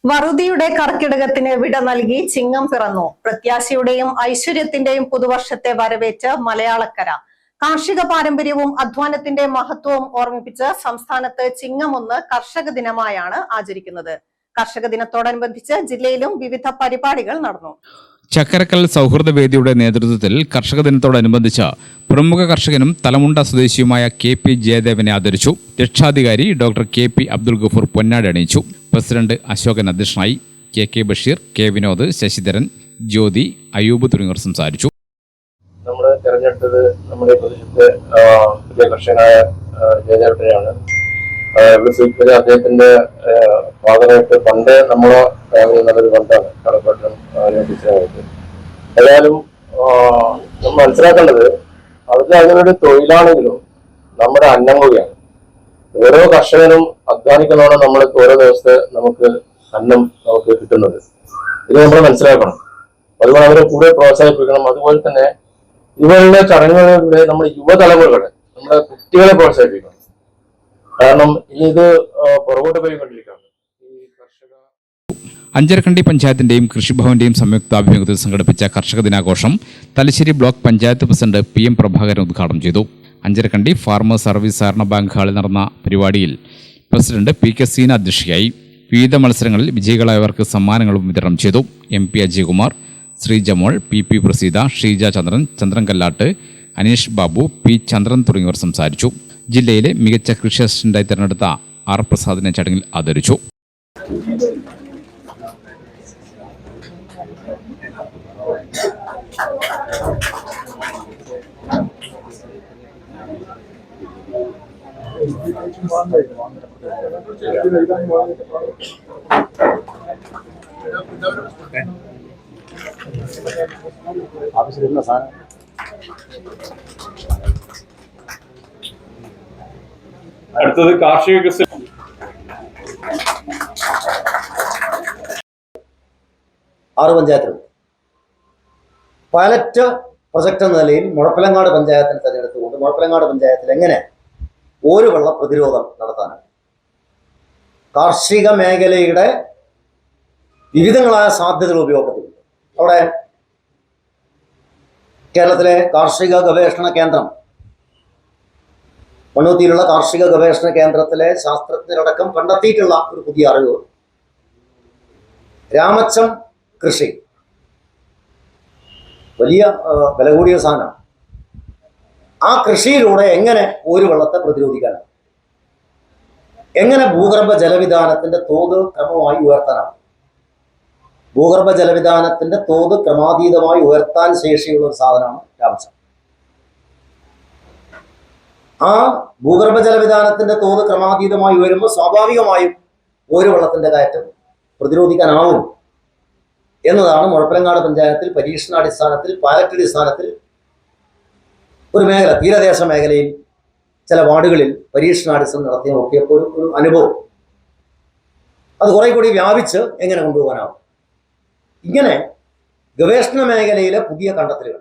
വറുതിയുടെ കർക്കിടകത്തിന് വിട നൽകി ചിങ്ങം പിറന്നു. പ്രത്യാശയുടെയും ഐശ്വര്യത്തിന്റെയും പുതുവർഷത്തെ വരവേറ്റ് മലയാളക്കര. കാർഷിക പാരമ്പര്യവും അധ്വാനത്തിന്റെ മഹത്വവും ഓർമ്മിപ്പിച്ച് സംസ്ഥാനത്ത് ചിങ്ങം 1 കർഷക ദിനമായാണ് ആചരിക്കുന്നത്. കർഷക ദിനത്തോടനുബന്ധിച്ച് ജില്ലയിലും വിവിധ പരിപാടികൾ നടന്നു. ചക്കരക്കൽ സൗഹൃദ വേദിയുടെ നേതൃത്വത്തിൽ കർഷക ദിനത്തോടനുബന്ധിച്ച് പ്രമുഖ കർഷകനും തലമുണ്ട സ്വദേശിയുമായ KP ജയദേവനെ ആദരിച്ചു. രക്ഷാധികാരി ഡോക്ടർ KP അബ്ദുൽ ഗഫൂർ പൊന്നാടി അണിയിച്ചു. പ്രസിഡന്റ് അശോകൻ അധ്യക്ഷനായി. KK ബഷീർ, K വിനോദ്, ശശിധരൻ, ജ്യോതി, അയൂബ് തുടങ്ങിയവർ സംസാരിച്ചു. നമ്മൾ തെരഞ്ഞെടുത്തത് നമ്മുടെ പ്രദേശത്തെ പുതിയ കർഷകനായ ജയദേവനെയാണ്. അദ്ദേഹത്തിന്റെ ഭാഗമായിട്ട് പണ്ട് നമ്മളെ ഫാമിലി നല്ലൊരു ബന്ധമാണ് കടപ്പാട്ടും ടീച്ചറായിട്ട്. ഏതായാലും നമ്മൾ മനസ്സിലാക്കേണ്ടത് അവരുടെ തൊഴിലാണെങ്കിലും നമ്മുടെ അന്നം കൂടിയാണ്. ഓരോ കർഷകനും അധ്വാനിക്കുന്നതാണ് നമ്മൾക്ക് ഓരോ ദിവസത്തെ നമുക്ക് അന്നം നമുക്ക് കിട്ടുന്നത്. ഇത് നമ്മൾ മനസ്സിലാക്കണം. അതുപോലെ അവരെ കൂടെ പ്രോത്സാഹിപ്പിക്കണം. അതുപോലെ തന്നെ ഇവരുടെ ചടങ്ങുകളിലൂടെ നമ്മുടെ യുവതലമുറകളെ, നമ്മുടെ കുട്ടികളെ പ്രോത്സാഹിപ്പിക്കണം. കാരണം ഇത് പുറകോട്ട് പോയിക്കൊണ്ടിരിക്കുകയാണ്. അഞ്ചരക്കണ്ടി പഞ്ചായത്തിന്റെയും കൃഷിഭവന്റെയും സംയുക്താഭിമുഖ്യത്തിൽ സംഘടിപ്പിച്ച കർഷക ദിനാഘോഷം Thalassery block panchayat president PM Prabhakaran ഉദ്ഘാടനം ചെയ്തു. അഞ്ചരക്കണ്ടി ഫാർമേഴ്സ് സർവീസ് സഹകരണ ബാങ്ക് ഹാളിൽ നടന്ന പരിപാടിയിൽ പ്രസിഡന്റ് PK സീന അധ്യക്ഷയായി. വിവിധ മത്സരങ്ങളിൽ വിജയികളായവർക്ക് സമ്മാനങ്ങളും വിതരണം ചെയ്തു. MP അജയ്കുമാർ, ശ്രീജമോൾ, PP പ്രസീത, ഷീജ ചന്ദ്രൻ, ചന്ദ്രൻ കല്ലാട്ട്, അനീഷ് ബാബു, P ചന്ദ്രൻ തുടങ്ങിയവർ സംസാരിച്ചു. ജില്ലയിലെ മികച്ച കൃഷി അസിസ്റ്റന്റായി തെരഞ്ഞെടുത്ത R പ്രസാദിനെ ചടങ്ങിൽ ആദരിച്ചു. അടുത്തത് കാർഷിക കൃഷി. ആറ് പഞ്ചായത്തുകൾ പൈലറ്റ് പ്രൊജക്ട് എന്ന നിലയിൽ മുഴപ്പിലങ്ങാട് പഞ്ചായത്തിന് തിരഞ്ഞെടുത്തുകൊണ്ട് മുഴപ്പിലങ്ങാട് പഞ്ചായത്തിൽ എങ്ങനെ ഒരു വെള്ള പ്രതിരോധം നടത്താനാണ് കാർഷിക മേഖലയുടെ വിവിധങ്ങളായ സാധ്യതകൾ ഉപയോഗപ്പെടുത്തുന്നത്. അവിടെ കേരളത്തിലെ കാർഷിക ഗവേഷണ കേന്ദ്രം, മണ്ണൂത്തിയിലുള്ള കാർഷിക ഗവേഷണ കേന്ദ്രത്തിലെ ശാസ്ത്രജ്ഞരടക്കം കണ്ടെത്തിയിട്ടുള്ള ഒരു പുതിയ അറിവ്, രാമച്ചം കൃഷി വലിയ വില കൂടിയ സാധനമാണ്. ആ കൃഷിയിലൂടെ എങ്ങനെ ഒരു വെള്ളത്തെ പ്രതിരോധിക്കാനാണ്, എങ്ങനെ ഭൂഗർഭ ജലവിധാനത്തിന്റെ തോത് ക്രമമായി ഉയർത്താനാണ്. ഭൂഗർഭ ജലവിധാനത്തിന്റെ തോത് ക്രമാതീതമായി ഉയർത്താൻ ശേഷിയുള്ള ഒരു സാധനമാണ് രാമച്ചം. ആ ഭൂഗർഭ ജലവിധാനത്തിന്റെ തോത് ക്രമാതീതമായി ഉയരുമ്പോൾ സ്വാഭാവികമായും ഒരു വെള്ളത്തിന്റെ കയറ്റം പ്രതിരോധിക്കാനാവും എന്നതാണ് മുഴപ്പിലങ്ങാട് പഞ്ചായത്തിൽ പരീക്ഷണാടിസ്ഥാനത്തിൽ, പൈലറ്റ് അടിസ്ഥാനത്തിൽ ഒരു മേഖല, തീരദേശ മേഖലയിൽ ചില വാർഡുകളിൽ പരീക്ഷണാടിസ്ഥാനം നടത്തി നോക്കിയപ്പോൾ ഒരു അനുഭവം. അത് കുറെ കൂടി വ്യാപിച്ച് എങ്ങനെ കൊണ്ടുപോകാനാവും. ഇങ്ങനെ ഗവേഷണ മേഖലയിലെ പുതിയ കണ്ടെത്തലുകൾ,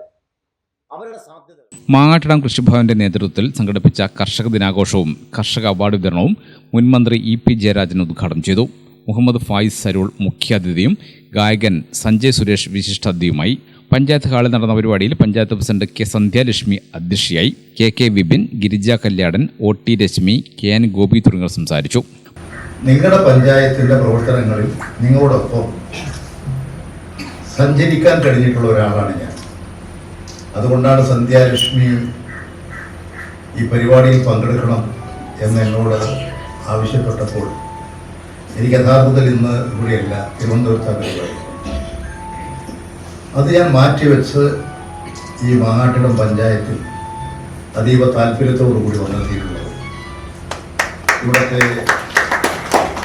അവരുടെ സാധ്യത. മാങ്ങാട്ടിടം കൃഷിഭവന്റെ നേതൃത്വത്തിൽ സംഘടിപ്പിച്ച കർഷക ദിനാഘോഷവും കർഷക അവാർഡ് വിതരണവും മുൻമന്ത്രി EP ജയരാജൻ ഉദ്ഘാടനം ചെയ്തു. മുഹമ്മദ് ഫായിസ് സരൂൾ മുഖ്യാതിഥിയും ഗായകൻ സഞ്ജയ് സുരേഷ് വിശിഷ്ടാതിഥിയുമായി. പഞ്ചായത്ത് ഹാളിൽ നടന്ന പരിപാടിയിൽ പഞ്ചായത്ത് പ്രസിഡന്റ് K സന്ധ്യാലക്ഷ്മി അധ്യക്ഷയായി. KK Vipin, Girija Kalyadan, OT Rashmi, KN Gopi തുടങ്ങിയവർ സംസാരിച്ചു. നിങ്ങളുടെ പഞ്ചായത്തിന്റെ പ്രവർത്തനങ്ങളിൽ നിങ്ങളോടൊപ്പം സഞ്ചരിക്കാൻ കഴിഞ്ഞിട്ടുള്ള ഒരാളാണ് ഞാൻ. അതുകൊണ്ടാണ് സന്ധ്യാലക്ഷ്മി ഈ പരിപാടിയിൽ പങ്കെടുക്കണം എന്ന് എന്നോട് ആവശ്യപ്പെട്ടപ്പോൾ എനിക്ക് യഥാർത്ഥത്തിൽ ഇന്ന് ഇവിടെയല്ല, തിരുവനന്തപുരത്താണ് പരിപാടി. അത് ഞാൻ മാറ്റിവെച്ച് ഈ മാങ്ങാട്ടിടം പഞ്ചായത്തിൽ അതീവ താല്പര്യത്തോടു കൂടി വന്നെത്തിയിട്ടുള്ളത്. ഇവിടുത്തെ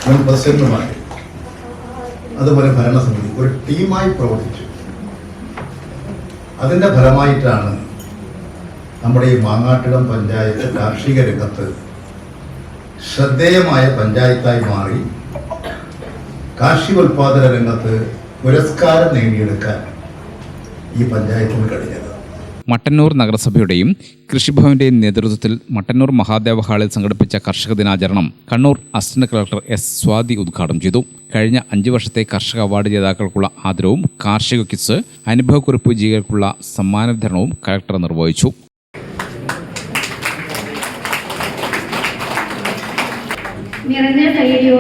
മുൻ പ്രസിഡന്റുമാർ, അതുപോലെ ഭരണസമിതി ഒരു ടീമായി പ്രവർത്തിച്ചു. അതിൻ്റെ ഫലമായിട്ടാണ് നമ്മുടെ ഈ മാങ്ങാട്ടിടം പഞ്ചായത്ത് കാർഷിക രംഗത്ത് ശ്രദ്ധേയമായ പഞ്ചായത്തായി മാറി കാർഷികോൽപാദന രംഗത്ത് പുരസ്കാരം നേടിയെടുക്കാൻ ഈ പഞ്ചായത്തിന് കഴിഞ്ഞത്. മട്ടന്നൂർ നഗരസഭയുടെയും കൃഷിഭവന്റെയും നേതൃത്വത്തിൽ മട്ടന്നൂർ മഹാദേവ ഹാളിൽ സംഘടിപ്പിച്ച കർഷക ദിനാചരണം Kannur assistant collector S Swathi ഉദ്ഘാടനം ചെയ്തു. കഴിഞ്ഞ 5 വർഷത്തെ കർഷക അവാർഡ് ജേതാക്കൾക്കുള്ള ആദരവും കാർഷിക ക്വിസ് അനുഭവക്കുറിപ്പ് വിജയികൾക്കുള്ള സമ്മാന വിതരണവും കളക്ടർ നിർവഹിച്ചു. നിറഞ്ഞ കയ്യടിയോ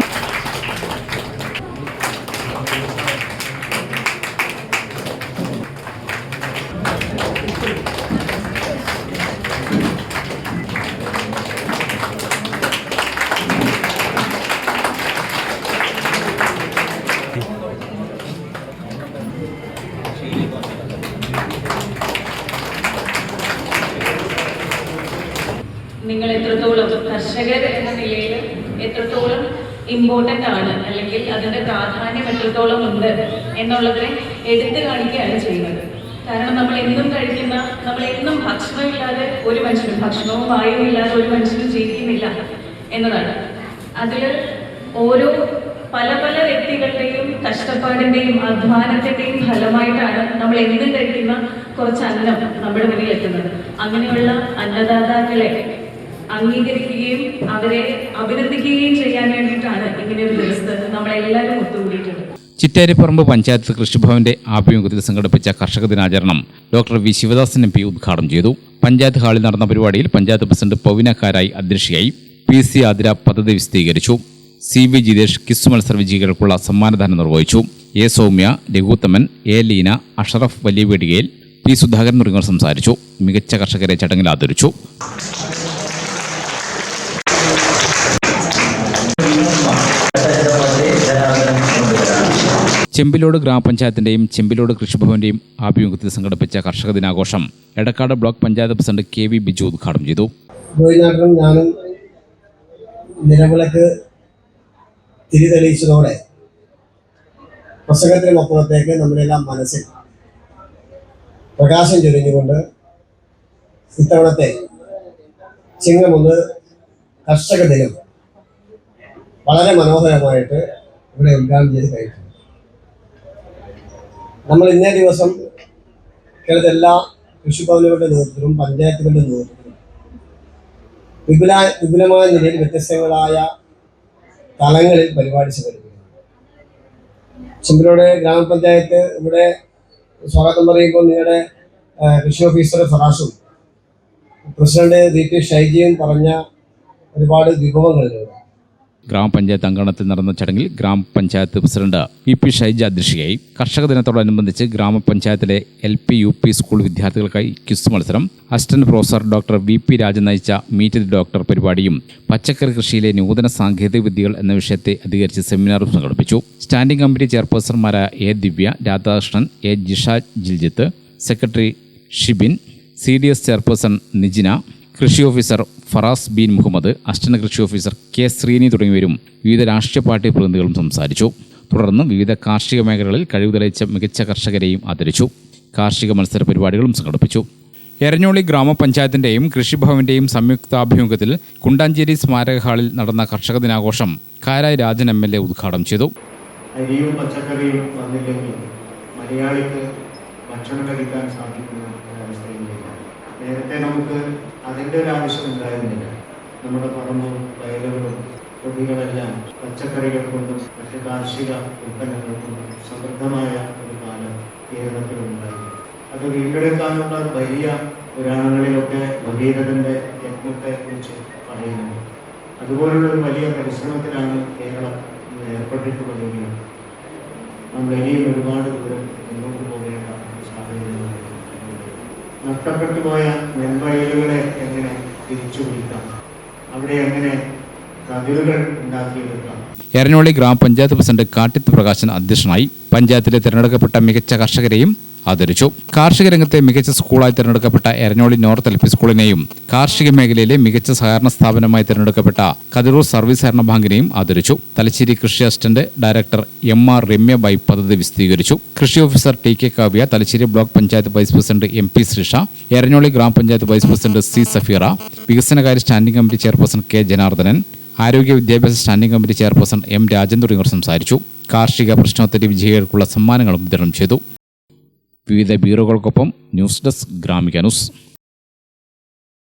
നിങ്ങൾ എത്രത്തോളം കർഷകർ എന്ന നിലയിൽ എത്രത്തോളം ഇമ്പോർട്ടൻ്റ് ആണ്, അല്ലെങ്കിൽ അതിൻ്റെ പ്രാധാന്യം എത്രത്തോളം ഉണ്ട് എന്നുള്ളതിനെ എടുത്തു കാണിക്കുകയാണ് ചെയ്യുന്നത്. കാരണം നമ്മൾ എന്നും ഭക്ഷണമില്ലാതെ ഒരു മനുഷ്യനും, ഭക്ഷണവും വായുവും ഇല്ലാതെ ഒരു മനുഷ്യനും ജീവിക്കുന്നില്ല എന്നതാണ്. അതിൽ ഓരോ പല വ്യക്തികളുടെയും കഷ്ടപ്പാടിൻ്റെയും അധ്വാനത്തിൻ്റെയും ഫലമായിട്ടാണ് നമ്മൾ എന്നും കഴിക്കുന്ന കുറച്ച് അന്നം നമ്മുടെ മുന്നിൽ എത്തുന്നത്. അങ്ങനെയുള്ള അന്നദാതാക്കളെ അംഗീകരിക്കുകയും അവരെ അഭിനന്ദിക്കുകയും ചെയ്യാൻ വേണ്ടിയിട്ടാണ് ഇങ്ങനെയൊരു ദിവസത്തെ നമ്മളെല്ലാവരും ഒത്തുകൂടിയിട്ടുള്ളത്. ചിറ്റാരിപ്പറമ്പ് പഞ്ചായത്ത് കൃഷിഭവന്റെ ആഭിമുഖ്യത്തിൽ സംഘടിപ്പിച്ച കർഷക ദിനാചരണം ഡോക്ടർ വി ശിവദാസൻ MP ഉദ്ഘാടനം ചെയ്തു. പഞ്ചായത്ത് ഹാളിൽ നടന്ന പരിപാടിയിൽ പഞ്ചായത്ത് പ്രസിഡന്റ് പവിനക്കാരായി അധ്യക്ഷയായി. PC ആതിര പദ്ധതി വിശദീകരിച്ചു. CV ജിതേഷ് കിസ് മത്സര വിജയികൾക്കുള്ള സമ്മാനദാനം നിർവഹിച്ചു. A സൗമ്യ, രഘുത്തമൻ, A ലീന, അഷറഫ് വലിയ വേടികയിൽ, P സുധാകരൻ തുടങ്ങിയവർ സംസാരിച്ചു. മികച്ച കർഷകരെ ചടങ്ങിൽ ആദരിച്ചു. ചെമ്പിലോട് ഗ്രാമപഞ്ചായത്തിന്റെയും ചെമ്പിലോട് കൃഷിഭവന്റെയും ആഭിമുഖ്യത്തിൽ സംഘടിപ്പിച്ച കർഷക ദിനാഘോഷം Edakkad block panchayat president KV Biju ഉദ്ഘാടനം ചെയ്തു. ഞാനും നിലവിളക്ക് തിരിതെളിയിച്ചതോടെ പ്രസംഗത്തിനപ്പുറത്തേക്ക് നമ്മുടെയെല്ലാം മനസ്സിൽ പ്രകാശം ചൊരിഞ്ഞുകൊണ്ട് ഇത്തവണത്തെ ചിങ്ങമൊന്ന് കർഷക ദിനം വളരെ മനോഹരമായിട്ട് ഇവിടെ ഉദ്ഘാടനം ചെയ്ത് കഴിഞ്ഞു. നമ്മൾ ഇന്നേ ദിവസം കേരളത്തിലെ എല്ലാ കൃഷിഭവനുകളുടെ നേതൃത്വത്തിലും പഞ്ചായത്തുകളുടെ നേതൃത്വത്തിലും വിപുലമായ നിലയിൽ വ്യത്യസ്തങ്ങളായ തലങ്ങളിൽ പരിപാടി സംഘടിപ്പിക്കുന്നു. ചെമ്പിലോട് ഗ്രാമപഞ്ചായത്ത് ഇവിടെ സ്വാഗതം പറയുമ്പോൾ നിങ്ങളുടെ കൃഷി ഓഫീസർ ഫറാസും പ്രസിഡന്റ് DP ഷൈജിയും പറഞ്ഞ ഒരുപാട് വിഭവങ്ങളുണ്ട്. ഗ്രാമപഞ്ചായത്ത് അങ്കണത്തിൽ നടന്ന ചടങ്ങിൽ ഗ്രാമപഞ്ചായത്ത് പ്രസിഡന്റ് VP ഷൈജ അധ്യക്ഷയായി. കർഷക ദിനത്തോടനുബന്ധിച്ച് ഗ്രാമപഞ്ചായത്തിലെ LP UP സ്കൂൾ വിദ്യാർത്ഥികൾക്കായി ക്വിസ് മത്സരം, assistant professor doctor VP Rajan നയിച്ച മീറ്റ് ദി ഡോക്ടർ പരിപാടിയും പച്ചക്കറി കൃഷിയിലെ നൂതന സാങ്കേതിക വിദ്യകൾ എന്ന വിഷയത്തെ അധികരിച്ച് സെമിനാറും സംഘടിപ്പിച്ചു. സ്റ്റാൻഡിംഗ് കമ്മിറ്റി ചെയർപേഴ്സൺമാരായ A Divya, Radhakrishnan, A Jisha Jiljith, secretary Shibin, CDS chairperson Nijina, കൃഷി ഓഫീസർ ഫറാസ് ബീൻ മുഹമ്മദ്, അസിസ്റ്റന്റ് കൃഷി ഓഫീസർ K ശ്രീനി തുടങ്ങിയവരും വിവിധ രാഷ്ട്രീയ പാർട്ടി പ്രതിനിധികളും സംസാരിച്ചു. തുടർന്ന് വിവിധ കാർഷിക മേഖലകളിൽ കഴിവ് തെളിയിച്ച മികച്ച കർഷകരെയും ആദരിച്ചു. കാർഷിക മത്സര പരിപാടികളും സംഘടിപ്പിച്ചു. എരഞ്ഞോളി ഗ്രാമപഞ്ചായത്തിന്റെയും കൃഷിഭവന്റെയും സംയുക്താഭിമുഖ്യത്തിൽ കുണ്ടാഞ്ചേരി സ്മാരക ഹാളിൽ നടന്ന കർഷക ദിനാഘോഷം കാരായി രാജൻ MLA ഉദ്ഘാടനം ചെയ്തു. അരിയും പച്ചക്കറിയും വന്നില്ലെങ്കിൽ മലയാളിക്ക് ഭക്ഷണം കഴിക്കാൻ സാധിക്കുന്ന ഒരവസ്ഥയില്ല. നേരത്തെ നമുക്ക് അതിൻ്റെ ഒരു ആവശ്യം ഉണ്ടായിരുന്നില്ല. നമ്മുടെ പറമ്പും വയലുകളും തൊടികളെല്ലാം പച്ചക്കറികൾ കൊണ്ടും മറ്റ് കാർഷിക ഉൽപ്പന്നങ്ങൾ കൊണ്ടും സമൃദ്ധമായ ഒരു കാലം കേരളത്തിലുണ്ടായിരുന്നു. അത് വീണ്ടെടുക്കാനുള്ള വലിയ പുരാണങ്ങളിലൊക്കെ ഭഗീരഥൻ്റെ യജ്ഞത്തെ കുറിച്ച് പറയുന്നുണ്ട്. അതുപോലുള്ള ഒരു വലിയ പരിശ്രമത്തിലാണ് കേരളം ഏർപ്പെട്ടിട്ടുള്ളതെങ്കിലും നമ്മൾ ഇനിയും ഒരുപാട് ദൂരം മുന്നോട്ട് പോകേണ്ട സാഹചര്യങ്ങളുണ്ട്. നഷ്ടപ്പെട്ടു പോയ നെൽവയലുകളെ എങ്ങനെ തിരിച്ചുപിടിക്കാം, അവിടെ എങ്ങനെ കതിരുകൾ ഉണ്ടാക്കിയെടുക്കാം. എരഞ്ഞോളി ഗ്രാമപഞ്ചായത്ത് പ്രസിഡന്റ് കാട്ടിത്ത് പ്രകാശൻ അധ്യക്ഷനായി. പഞ്ചായത്തിലെ തിരഞ്ഞെടുക്കപ്പെട്ട മികച്ച കർഷകരെയും ആദരിച്ചു. കാർഷിക രംഗത്തെ മികച്ച സ്കൂളായി തിരഞ്ഞെടുക്കപ്പെട്ട എരഞ്ഞോളി നോർത്ത് LP സ്കൂളിനെയും കാർഷിക മേഖലയിലെ മികച്ച സഹകരണ സ്ഥാപനമായി തിരഞ്ഞെടുക്കപ്പെട്ട കതിരൂർ സർവീസ് സഹകരണ ബാങ്കിനെയും ആദരിച്ചു. തലശ്ശേരി കൃഷി അസിസ്റ്റന്റ് ഡയറക്ടർ MR രമ്യ ബൈ പദ്ധതി വിശദീകരിച്ചു. കൃഷി officer TK Kavya, Thalassery block panchayat vice president MP Sreesha, Eranjoli ഗ്രാമപഞ്ചായത്ത് വൈസ് പ്രസിഡന്റ് C സഫീറ, വികസനകാര്യ standing committee chairperson K Janardhanan, ആരോഗ്യ വിദ്യാഭ്യാസ standing committee chairperson M Rajan തുടങ്ങിയവർ സംസാരിച്ചു. കാർഷിക പ്രശ്നോത്തരി വിജയികൾക്കുള്ള സമ്മാനങ്ങളും വിതരണം ചെയ്തു. വിവിധ ബ്യൂറോകൾക്കൊപ്പം ന്യൂസ് ഡെസ്ക് ഗ്രാമിക ന്യൂസ്.